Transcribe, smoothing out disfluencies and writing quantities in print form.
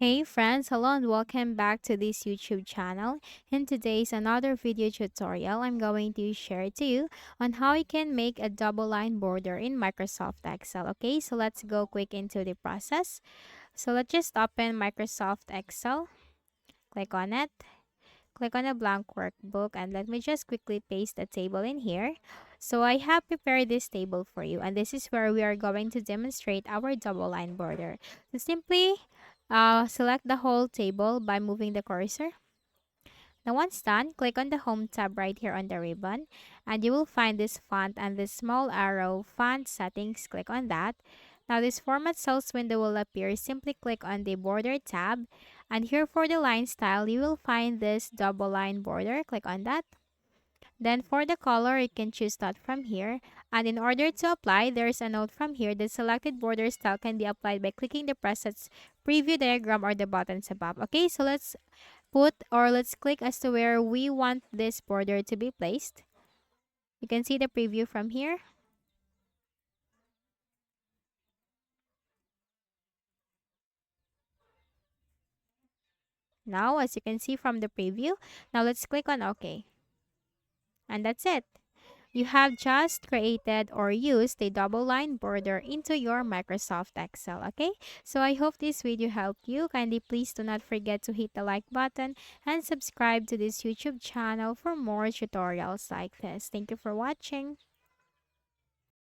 Hey friends, hello and welcome back to this YouTube channel. In today's another video tutorial, I'm going to share to you on how you can make a double line border in Microsoft Excel. Okay, so let's go quick into the process. So let's just open Microsoft Excel, click on it, click on a blank workbook, and let me just quickly paste the table in here. So I have prepared this table for you, and this is where we are going to demonstrate our double line border. So simply select the whole table by moving the cursor. Now once done, click on the Home tab right here on the ribbon, and you will find this font and this small arrow, Font Settings. Click on that. Now this Format Cells window will appear. Simply click on the Border tab, and here for the line style, you will find this double line border. Click on that. Then for the color, you can choose that from here. And in order to apply, there's a note from here. The selected border style can be applied by clicking the presets preview diagram or the buttons above. Okay, so let's click as to where we want this border to be placed. You can see the preview from here. Now, as you can see from the preview, now let's click on OK. And that's it. You have just created or used a double line border into your Microsoft Excel, okay? So I hope this video helped you. Kindly please do not forget to hit the like button and subscribe to this YouTube channel for more tutorials like this. Thank you for watching.